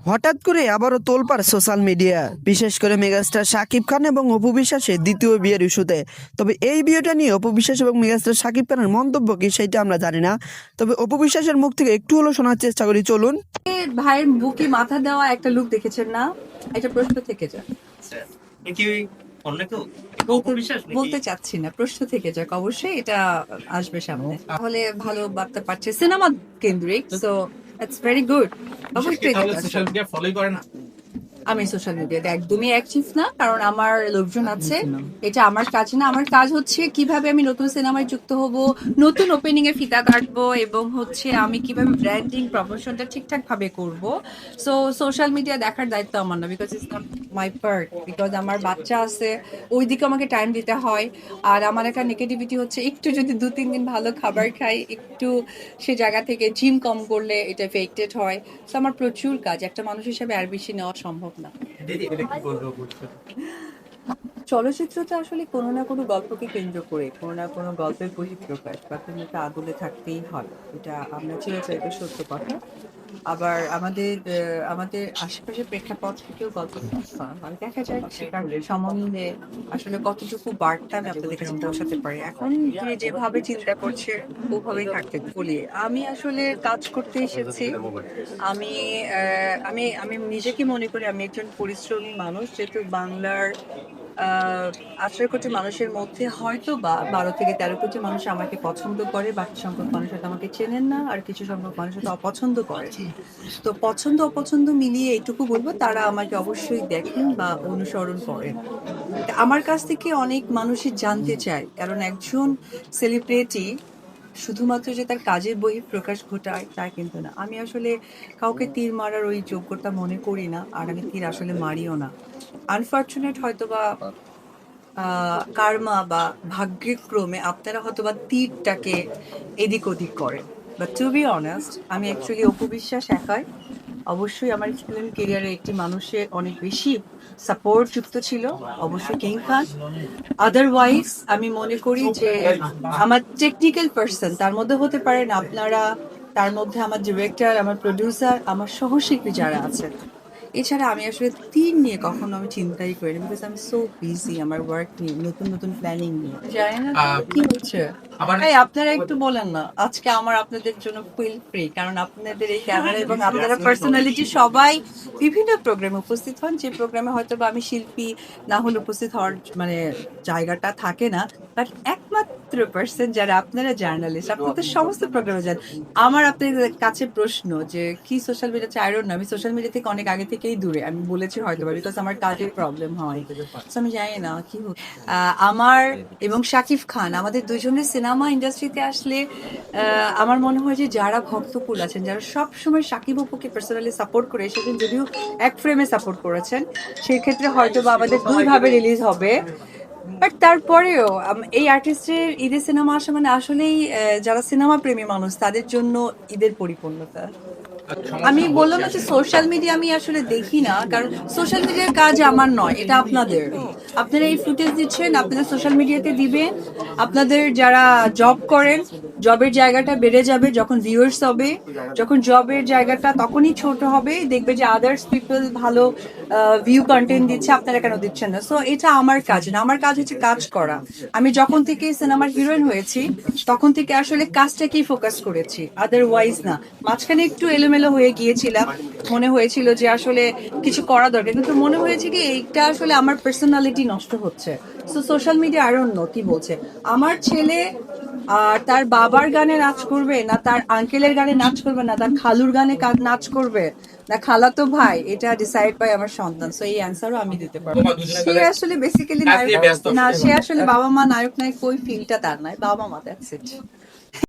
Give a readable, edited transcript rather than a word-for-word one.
হঠাৎ করে আবারও তোলপাড় সোশ্যাল মিডিয়া, বিশেষ করে মেগাস্টার শাকিব খান এবং অপু বিশ্বাসের দ্বিতীয় বিয়ের ইস্যুতে। তবে এই বিয়েটা নিয়ে অপু বিশ্বাস এবং মেগাস্টার শাকিব খানের মন্তব্য কি সেটা আমরা জানি না। তবে অপু বিশ্বাসের মুখ থেকে একটু হলো শোনার চেষ্টা করি, চলুন। ভাইয়ের বুকে মাথা দেওয়া একটা লুক দেখেছেন না? এটা প্রশ্ন থেকে যায়। কি অন্য কেউ বলতে চাচ্ছি না, প্রশ্ন থেকে যাক, অবশ্যই এটা আসবে সামনে, তাহলে ভালো বার্তা পাচ্ছে সিনেমা কেন্দ্রিক, সো ইটস ভেরি গুড। অবশ্যই সোশ্যাল মিডিয়া ফলোই করে না। আমি সোশ্যাল মিডিয়াতে একদমই অ্যাক্টিভ না, কারণ আমার লোকজন আছে। এটা আমার কাজ না। আমার কাজ হচ্ছে কিভাবে আমি নতুন সিনেমায় যুক্ত হব, নতুন ওপেনিং এ ফিতা কাটবো, এবং হচ্ছে আমি কিভাবে ব্র্যান্ডিং প্রমোশনটা ঠিকঠাক ভাবে করব। সো সোশ্যাল মিডিয়া দেখার দায়িত্ব আমার না, because it's not my part, because আমার বাচ্চা আছে, ওইদিকে আমাকে টাইম দিতে হয়। আর আমার একটা নেগেটিভিটি হচ্ছে, একটু যদি 2-3 দিন ভালো খাবার খাই, একটু সে জায়গা থেকে জিম কম করলে এটা এফেক্টেড হয়। তো আমার প্রচুর কাজ, একটা মানুষ হিসেবে আর বেশি নেওয়া সম্ভব না। চলচ্চিত্রটা আসলে কোনো না কোনো গল্পকে কেন্দ্র করে কোনো না কোনো গল্পের বহিঃপ্রকাশ বা কোনো একটা আদলে থাকতেই হয়। এটা আমরা চিরচারিত সত্য কথা। আবার আমাদের আশেপাশের প্রেক্ষাপট থেকেও গল্প মানে দেখা যায় সেটার সম্বন্ধে আসলে কতটুকু বার্তা আমি আপনাদের কাছে পৌঁছাতে পারি। এখন যে যেভাবে চিন্তা করছে ওভাবেই থাকতে বলি। আমি আসলে কাজ করতে এসেছি। আমি আমি নিজেকে মনে করি আমি একজন পরিশ্রমী মানুষ, যেহেতু বাংলার 18 কোটি মানুষের মধ্যে হয়তো বা 12 থেকে 13 কোটি মানুষ আমাকে পছন্দ করে, বাকি সংখ্যক মানুষ হয়তো আমাকে চেনেন না, আর কিছু সংখ্যক মানুষ হয়তো অপছন্দ করে। তো পছন্দ অপছন্দ মিলিয়ে এইটুকু বলবো, তারা আমাকে অবশ্যই দেখেন বা অনুসরণ করেন। আমার কাছ থেকে অনেক মানুষই জানতে চায়, কারণ একজন সেলিব্রিটি শুধুমাত্র যে তার কাজের বহিঃপ্রকাশ ঘটায় তা কিন্তু না। আমি আসলে কাউকে তীর মারার ওই যোগ্যতা মনে করি না, আর আমি তীর আসলে মারিও না। আনফর্চুনেট হয়তোবা কার্মা বা ভাগ্যক্রমে আপনারা হয়তোবা তীরটাকে এদিক ওদিক করেন। বাট টু বি অনেস্ট, আমি অ্যাকচুয়ালি অপু বিশ্বাস একাই। অবশ্যই আমার ফিল্ম কেরিয়ারে একটি মানুষের অনেক বেশি সাপোর্ট যুক্ত ছিল, অবশ্যই কিং খান। আদারওয়াইজ আমি মনে করি যে আমার টেকনিক্যাল পার্সন তার মধ্যে হতে পারেন আপনারা, তার মধ্যে আমার ডিরেক্টর, আমার প্রডিউসার, আমার সহশিল্পী যারা আছেন। এছাড়া আমি আসলে তীর নিয়ে কখনো আমি চিন্তাই করিনি, বিকজ আমি সো বিজি আমার ওয়ার্ক নিয়ে, নতুন নতুন প্ল্যানিং নিয়ে। জানি না কি হচ্ছে। এই আপনারা একটু বলেন না, আজকে আমার আপনাদের জন্য ফিল ফ্রি, কারণ আপনাদের এই ক্যামেরা এবং আপনারা পার্সোনালিটি সবাই বিভিন্ন প্রোগ্রামে উপস্থিত হন, যে প্রোগ্রামে হয়তো বা আমি শিল্পী না হলে উপস্থিত হওয়ার মানে জায়গাটা থাকে না। বাট একমাত্র পার্সন যারা আপনারা জার্নালিস্ট, আপনাদের সমস্ত প্রোগ্রামে যান। আমার আপনাদের কাছে প্রশ্ন যে কি সোশ্যাল মিডিয়া চাই না, আমি সোশ্যাল মিডিয়া থেকে অনেক আগে থেকেই দূরে, আমি বলেছি হয়তো বা, বিকজ আমার কাজের প্রবলেম হয়। So আমি জানি না কি আমার এবং শাকিব খান, আমাদের দুজনের সিনেমা ইন্ডাস্ট্রিতে আসলে আমার মনে হয় যে যারা ভক্তকুল আছেন, যারা সব সময় শাকিব অপুকে পার্সোনালি সাপোর্ট করে এসেছেন, যদিও এক ফ্রেমে সাপোর্ট করেছেন, সেই ক্ষেত্রে হয়তো বা আমাদের 2 ভাবে রিলিজ হবে। বাট তারপরেও এই আর্টিস্টের ঈদের সিনেমা আসা মানে আসলেই যারা সিনেমা প্রেমী মানুষ তাদের জন্য ঈদের পরিপূর্ণতা। আমি বললাম না যে সোশ্যাল মিডিয়া আমি আসলে দেখি না, কারণ সোশ্যাল মিডিয়ার কাজ আমার নয়, এটা আপনাদের। আপনারা এই ফুটেজ দিচ্ছেন, আপনাদের সোশ্যাল মিডিয়াতে দিবেন। আপনাদের যারা জব করেন, জবের জায়গাটা বেড়ে যাবে যখন ভিউয়ার্স হবে। যখন জবের জায়গাটা তখনই ছোট হবে, দেখবে যে আদার্স পিপল ভালো ভিউ কন্টেন্ট দিচ্ছে, আপনারা কেন দিচ্ছেন না? সো এটা আমার কাজ না, আমার কাজ হচ্ছে কাজ করা। আমি যখন থেকে সিনেমার হিরোইন হয়েছি তখন থেকে আসলে কাজটাকেই ফোকাস করেছি, আদারওয়াইজ না। মাঝখানে একটু এলোমেলো হয়ে গিয়েছিলাম, মনে হয়েছিল যে আসলে কিছু করা দরকার, কিন্তু মনে হয়েছে কি এইটা আসলে আমার পার্সোনালিটি নষ্ট হচ্ছে। সো সোশ্যাল মিডিয়া আর অন্য কি বলছে, আমার ছেলে আর তার বাবার গানে নাচ করবে, না তার আঙ্কেলের গানে নাচ করবে, না তার খালুর গানে নাচ করবে, না খালাতো ভাই, এটা ডিসাইড বাই আমার সন্তান। সো এই অ্যান্সারও আমি দিতে পারবো। সে আসলে বেসিক্যালি নায়ক না, সে আসলে বাবা মা নায়ক নায়ক ওই ফিলটা তার নাই, বাবা মা, দ্যাটস ইট।